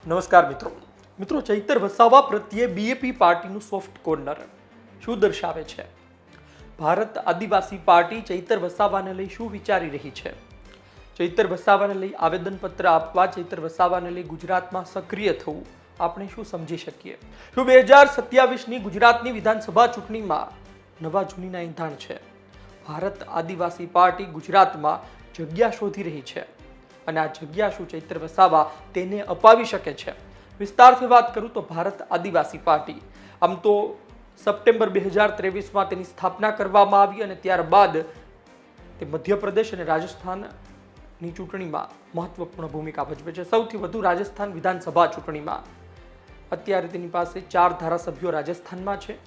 નમસ્કાર મિત્રો ચૈતર વસાવા પ્રત્યે બીએપી પાર્ટીનું સોફ્ટ કોર્નર શું દર્શાવે છે? ભારત આદિવાસી પાર્ટી ચૈતર વસાવાને લઈ શું વિચારી રહી છે? ચૈતર વસાવાને લઈ આવેદનપત્ર આપવા, ચૈતર વસાવાને લઈ ગુજરાતમાં સક્રિય થવું આપણે શું સમજી શકીએ? શું 2027ની ગુજરાતની વિધાનસભા ચૂંટણીમાં નવા જૂનીના ઇંધાણ છે? ભારત આદિવાસી પાર્ટી ગુજરાતમાં જગ્યા શોધી રહી છે અને આ જગ્યા શું ચૈતર વસાવા તેને અપાવી શકે છે? વિસ્તારથી વાત કરું તો ભારત આદિવાસી પાર્ટી આમ તો સપ્ટેમ્બર 2023માં તેની સ્થાપના કરવામાં આવી અને ત્યારબાદ તે મધ્યપ્રદેશ અને રાજસ્થાનની ચૂંટણીમાં મહત્વપૂર્ણ ભૂમિકા ભજવે છે. સૌથી વધુ રાજસ્થાન વિધાનસભા ચૂંટણીમાં અત્યારે તેની પાસે 4 ધારાસભ્યો રાજસ્થાનમાં છે,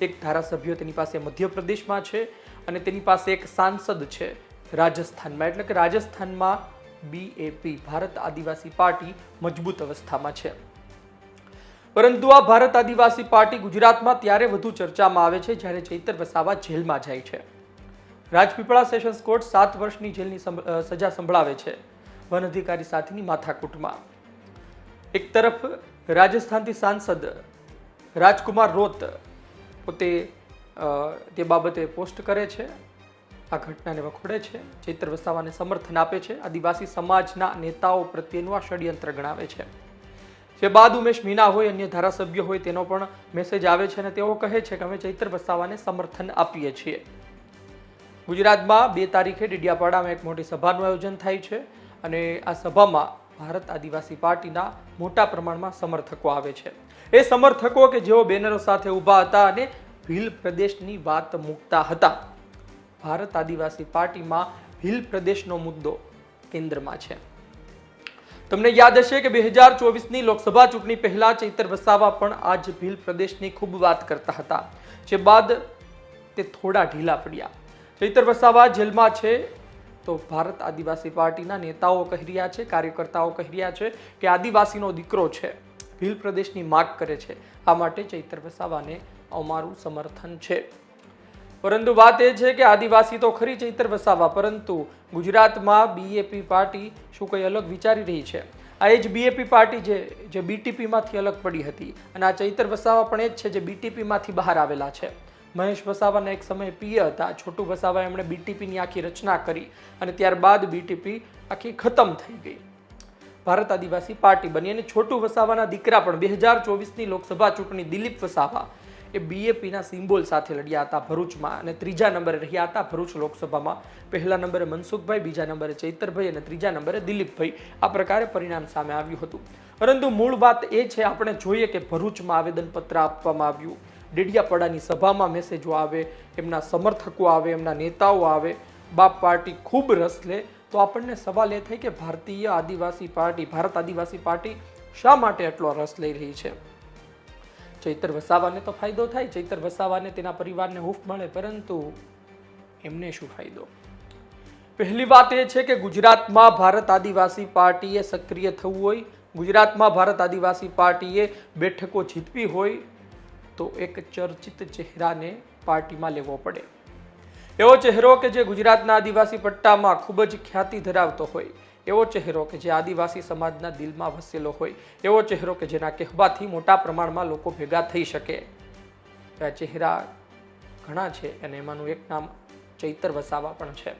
1 ધારાસભ્ય તેની પાસે મધ્યપ્રદેશમાં છે અને તેની પાસે એક સાંસદ છે રાજસ્થાનમાં. એટલે કે રાજસ્થાનમાં બીએપી ભારત આદિવાસી પાર્ટી મજબૂત અવસ્થામાં છે. પરંતુ આ ભારત આદિવાસી પાર્ટી ગુજરાતમાં ત્યારે વધુ ચર્ચામાં આવે છે જ્યારે ચૈતર વસાવા જેલમાં જાય છે. રાજપીપળા સેશન્સ કોર્ટ 7 વર્ષની જેલની સજા સંભળાવે છે વન અધિકારી સાથેની માથાકૂટમાં. એક તરફ રાજસ્થાનથી સાંસદ રાજકુમાર રોત પોતે તે બાબતે પોસ્ટ કરે છે, આ ઘટનાને વખોડે છે, ચૈતર વસાવાને સમર્થન આપે છે, આદિવાસી સમાજના નેતાઓ પ્રત્યેનું આ ષડયંત્ર ગણાવે છે. જે બાદ ઉમેશ મીના હોય, અન્ય ધારાસભ્ય હોય, તેનો પણ મેસેજ આવે છે અને તેઓ કહે છે કે અમે ચૈતર વસાવાને સમર્થન આપીએ છીએ. ગુજરાતમાં 2 તારીખે ડેડિયાપાડામાં એક મોટી સભાનું આયોજન થાય છે અને આ સભામાં ભારત આદિવાસી પાર્ટીના મોટા પ્રમાણમાં સમર્થકો આવે છે. એ સમર્થકો કે જેઓ બેનરો સાથે ઊભા હતા અને ભીલ પ્રદેશની વાત મૂકતા હતા. ભારત આદિવાસી પાર્ટીમાં ભીલ પ્રદેશનો મુદ્દો કેન્દ્રમાં છે. તમને યાદ હશે કે 2024ની લોકસભા ચૂંટણી પહેલા ચૈતર વસાવા પણ આ જ ભીલ પ્રદેશની ખૂબ વાત કરતા હતા, જે બાદ તે થોડા ઢીલા પડ્યા. ચૈતર વસાવા જેલમાં છે તો ભારત આદિવાસી પાર્ટીના નેતાઓ કહી રહ્યા છે, કાર્યકર્તાઓ કહી રહ્યા છે કે આદિવાસીનો દીકરો છે, ભીલ પ્રદેશની માગ કરે છે, આ માટે ચૈતર વસાવાને અમારું સમર્થન છે. પરંતુ વાત એ છે કે આદિવાસી તો ખરી ચૈતર વસાવા, પરંતુ ગુજરાતમાં બીએપી પાર્ટી શું કંઈ અલગ વિચારી રહી છે? આ એ જ બીએપી પાર્ટી જે બીટીપીમાંથી અલગ પડી હતી અને આ ચૈતર વસાવા પણ એ જ છે જે બીટીપીમાંથી બહાર આવેલા છે. મહેશ વસાવાના એક સમયે પીએ હતા, છોટુ વસાવાએ એમણે બીટીપીની આખી રચના કરી અને ત્યારબાદ બીટીપી આખી ખતમ થઈ ગઈ, ભારત આદિવાસી પાર્ટી બની. અને છોટુ વસાવાના દીકરા પણ 2024ની લોકસભા ચૂંટણી દિલીપ વસાવા એ બીએપીના સિમ્બોલ સાથે લડ્યા હતા ભરૂચમાં અને 3જા નંબરે રહ્યા હતા ભરૂચ લોકસભામાં. 1લા નંબરે મનસુખભાઈ, 2જા નંબરે ચૈતરભાઈ અને 3જા નંબરે દિલીપભાઈ. આ પ્રકારે પરિણામ સામે આવ્યું હતું. પરંતુ મૂળ વાત એ છે, આપણે જોઈએ કે ભરૂચમાં આવેદનપત્ર આપવામાં આવ્યું, ડેડિયાપાડાની સભામાં મેસેજો આવે, એમના સમર્થકો આવે, એમના નેતાઓ આવે, બાપ પાર્ટી ખૂબ રસ લે. તો આપણને સવાલ એ થાય કે ભારતીય આદિવાસી પાર્ટી, ભારત આદિવાસી પાર્ટી શા માટે એટલો રસ લઈ રહી છે? ચૈતર વસાવાને તો ફાયદો થાય, ચૈતર વસાવાને તેના પરિવારને હૂંફ મળે, પરંતુ એમને શું ફાયદો? પહેલી વાત એ છે કે ગુજરાતમાં ભારત આદિવાસી પાર્ટીએ સક્રિય થવું હોય, ગુજરાતમાં ભારત આદિવાસી પાર્ટીએ બેઠકો જીતવી હોય તો એક ચર્ચિત ચહેરાને પાર્ટીમાં લેવો પડે. એવો ચહેરો કે જે ગુજરાતના આદિવાસી પટ્ટામાં ખૂબ જ ખ્યાતિ ધરાવતો હોય, એવો ચહેરો કે જે આદિવાસી સમાજના દિલમાં વસેલો હોય, એવો ચહેરો કે જેના કહેવાથી મોટા પ્રમાણમાં લોકો ભેગા થઈ શકે. આ ચહેરા ઘણા છે અને એમાંનું એક નામ ચૈતર વસાવા પણ છે.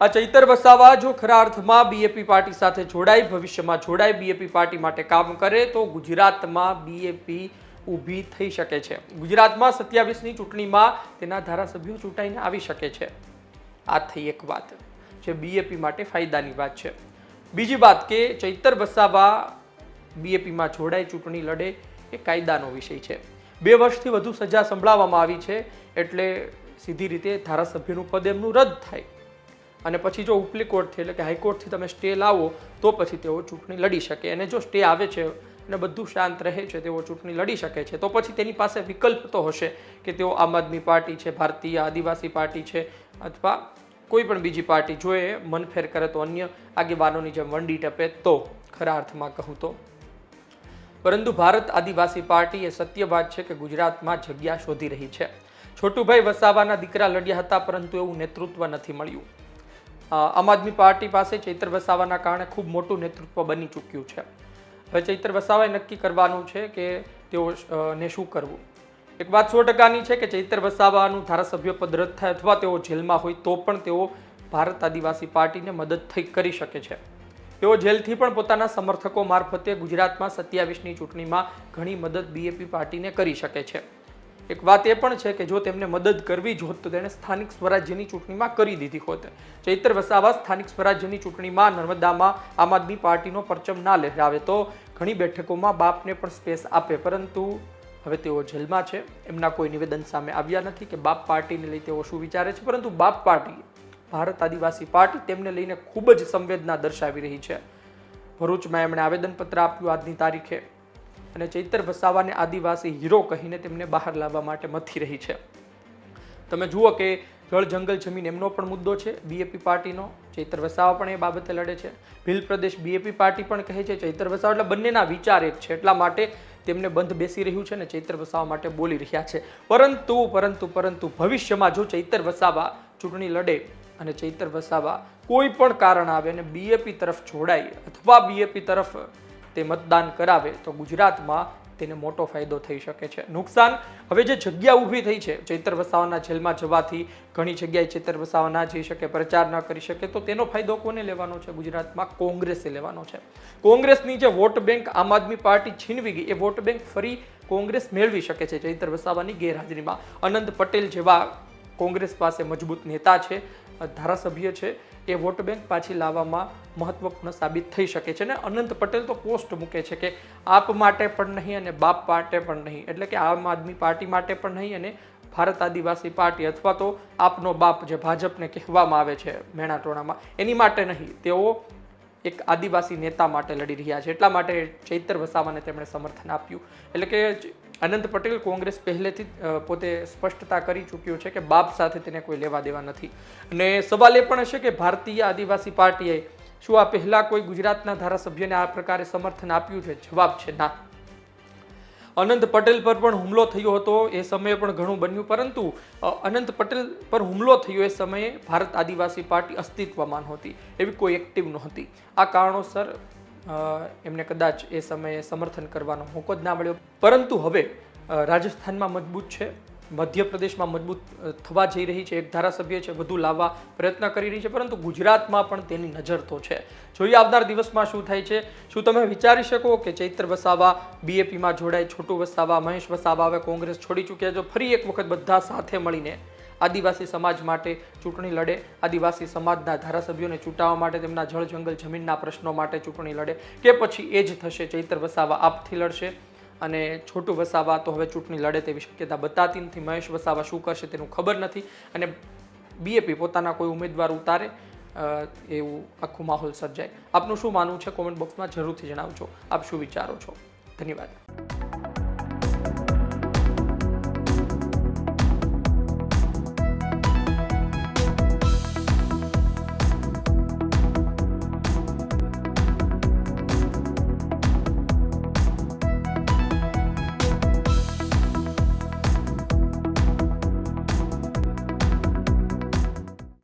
આ ચૈતર વસાવા જો ખરા અર્થમાં બીએપી પાર્ટી સાથે જોડાય, ભવિષ્યમાં જોડાય, બીએપી પાર્ટી માટે કામ કરે તો ગુજરાતમાં બીએપી ઊભી થઈ શકે છે. ગુજરાતમાં 27ની ચૂંટણીમાં તેના ધારાસભ્યો ચૂંટાઈને આવી શકે છે. આ થઈ એક વાત જે બીએપી માટે ફાયદાની વાત છે. બીજી વાત કે ચૈતર વસાવા બીએપીમાં જોડાય, ચૂંટણી લડે એ કાયદાનો વિષય છે. 2 વર્ષથી વધુ સજા સંભળાવવામાં આવી છે એટલે સીધી રીતે ધારાસભ્યનું પદ એમનું રદ થાય અને પછી જો ઉપલી કોર્ટથી એટલે કે હાઈકોર્ટથી તમે સ્ટે લાવો તો પછી તેઓ ચૂંટણી લડી શકે. અને જો સ્ટે આવે છે અને બધું શાંત રહે છે, તેઓ ચૂંટણી લડી શકે છે, તો પછી તેની પાસે વિકલ્પ તો હશે કે તેઓ આમ આદમી પાર્ટી છે, ભારતીય આદિવાસી પાર્ટી છે અથવા કોઈ પણ બીજી પાર્ટી જો એ મનફેર કરે તો અન્ય આગેવાનોની જેમ વંડી ટપે તો, ખરા અર્થમાં કહું તો. પરંતુ ભારત આદિવાસી પાર્ટી એ સત્ય વાત છે કે ગુજરાતમાં જગ્યા શોધી રહી છે. છોટુભાઈ વસાવાના દીકરા લડ્યા હતા પરંતુ એવું નેતૃત્વ નથી મળ્યું. આમ આદમી પાર્ટી પાસે ચૈતર વસાવાના કારણે ખૂબ મોટું નેતૃત્વ બની ચૂક્યું છે. હવે ચૈતર વસાવાએ નક્કી કરવાનું છે કે તેઓ ને શું કરવું. એક વાત 100%ની છે કે ચૈતર વસાવાનું ધારાસભ્ય પદ રદ થાય અથવા તેઓ જેલમાં હોય તો પણ તેઓ ભારત આદિવાસી પાર્ટીને મદદ કરી શકે છે. તેઓ જેલથી પણ પોતાના સમર્થકો મારફતે ગુજરાતમાં 27ની ચૂંટણીમાં ઘણી મદદ બીએપી પાર્ટીને કરી શકે છે. એક વાત એ પણ છે કે જો તેમને મદદ કરવી જ હોત તો તેણે સ્થાનિક સ્વરાજ્યની ચૂંટણીમાં કરી દીધી હોત. ચૈતર વસાવા સ્થાનિક સ્વરાજ્યની ચૂંટણીમાં નર્મદામાં આમ આદમી પાર્ટીનો પરચમ ના લહેરાવે તો ઘણી બેઠકોમાં બાપને પણ સ્પેસ આપે, પરંતુ હવે તેઓ જેલમાં છે. એમના કોઈ નિવેદન સામે આવ્યા નથી કે બાપ પાર્ટીને લઈ તેઓ શું વિચારે છે, પરંતુ બાપ પાર્ટી, ભારત આદિવાસી પાર્ટી તેમને લઈને ખૂબ જ સંવેદના દર્શાવી રહી છે. ભરૂચમાં એમણે આવેદનપત્ર આપ્યું આજની તારીખે અને ચૈતર વસાવાને આદિવાસી હીરો કહીને તેમને બહાર લાવવા માટે મથી રહી છે. તમે જુઓ કે જળ જંગલ જમીન એમનો પણ મુદ્દો છે બીએપી પાર્ટીનો. ચૈતર વસાવા પણ એ બાબતે લડે છે. ભીલ પ્રદેશ બીએપી પાર્ટી પણ કહે છે ચૈતર વસાવા, એટલે બંનેના વિચાર એક છે, એટલા માટે તેમને બંધ બેસી રહ્યું છે અને ચૈતર વસાવા માટે બોલી રહ્યા છે. પરંતુ ભવિષ્યમાં જો ચૈતર વસાવા ચૂંટણી લડે અને ચૈતર વસાવા કોઈ પણ કારણ આવે અને બીએપી તરફ જોડાય અથવા બીએપી તરફ તે મતદાન કરાવે તો ગુજરાતમાં તેને મોટો ફાયદો થઈ શકે છે. નુકસાન હવે જે જગ્યા ઊભી થઈ છે ચૈતર વસાવાના જેલમાં જવાથી, ઘણી જગ્યાએ ચૈતર વસાવા ના જઈ શકે, પ્રચાર ન કરી શકે, તો તેનો ફાયદો કોને લેવાનો છે? ગુજરાતમાં કોંગ્રેસે લેવાનો છે. કોંગ્રેસની જે વોટ બેંક આમ આદમી પાર્ટી છીનવી ગઈ એ વોટ બેંક ફરી કોંગ્રેસ મેળવી શકે છે ચૈતર વસાવાની ગેરહાજરીમાં. અનંત પટેલ જેવા કોંગ્રેસ પાસે મજબૂત નેતા છે, ધારાસભ્ય છે, એ વોટ બેંક પાછી લાવવામાં મહત્વપૂર્ણ સાબિત થઈ શકે છે. અને અનંત પટેલ તો પોસ્ટ મૂકે છે કે આપ માટે પણ નહીં અને બાપ માટે પણ નહીં, એટલે કે આમ આદમી પાર્ટી માટે પણ નહીં અને ભારત આદિવાસી પાર્ટી અથવા તો આપનો બાપ જે ભાજપને કહેવામાં આવે છે મેણાટોણામાં, એની માટે નહીં. તેઓ એક આદિવાસી નેતા માટે લડી રહ્યા છે, એટલા માટે ચૈતર વસાવાને તેમણે સમર્થન આપ્યું. એટલે કે અનંત પટેલ કોંગ્રેસ પહેલેથી પોતે સ્પષ્ટતા કરી ચૂક્યું છે કે બાપ સાથે તેને કોઈ લેવા દેવા નથી. અને સવાલ એ પણ હશે કે ભારતીય આદિવાસી પાર્ટીએ શું આ પહેલા કોઈ ગુજરાતના ધારાસભ્યને આ પ્રકારે સમર્થન આપ્યું છે? જવાબ છે ના. અનંત પટેલ પર પણ હુમલો થયો હતો, એ સમયે પણ ઘણું બન્યું, પરંતુ અનંત પટેલ પર હુમલો થયો એ સમયે ભારત આદિવાસી પાર્ટી અસ્તિત્વમાં નહોતી, એવી કોઈ એક્ટિવ નહોતી. આ કારણોસર એમને કદાચ એ સમયે સમર્થન કરવાનો મોકો જ ના મળ્યો. પરંતુ હવે રાજસ્થાનમાં મજબૂત છે, મધ્યપ્રદેશમાં મજબૂત થવા જઈ રહી છે, એક ધારાસભ્ય છે વધુ લાવવા પ્રયત્ન કરી રહી છે, પરંતુ ગુજરાતમાં પણ તેની નજર તો છે. જોઈએ આવનાર દિવસમાં શું થાય છે. શું તમે વિચારી શકો કે ચૈતર વસાવા બીએપીમાં જોડાય, છોટુ વસાવા, મહેશ વસાવા હવે કોંગ્રેસ છોડી ચૂક્યા, જો ફરી એક વખત બધા સાથે મળીને આદિવાસી સમાજ માટે ચૂંટણી લડે, આદિવાસી સમાજના ધારાસભ્યોને ચૂંટાવવા માટે, તેમના જળ જંગલ જમીનના પ્રશ્નો માટે ચૂંટણી લડે, કે પછી એ જ થશે ચૈતર વસાવા આપથી લડશે અને છોટુ વસાવા તો હવે ચૂંટણી લડે તેવી શક્યતા બતાતી નથી. મહેશ વસાવા શું કરશે તેનું ખબર નથી અને બીએપી પોતાના કોઈ ઉમેદવાર ઉતારે એવું આખું માહોલ સર્જાય. આપનું શું માનવું છે? કોમેન્ટ બોક્સમાં જરૂરથી જણાવજો. આપ શું વિચારો છો? ધન્યવાદ.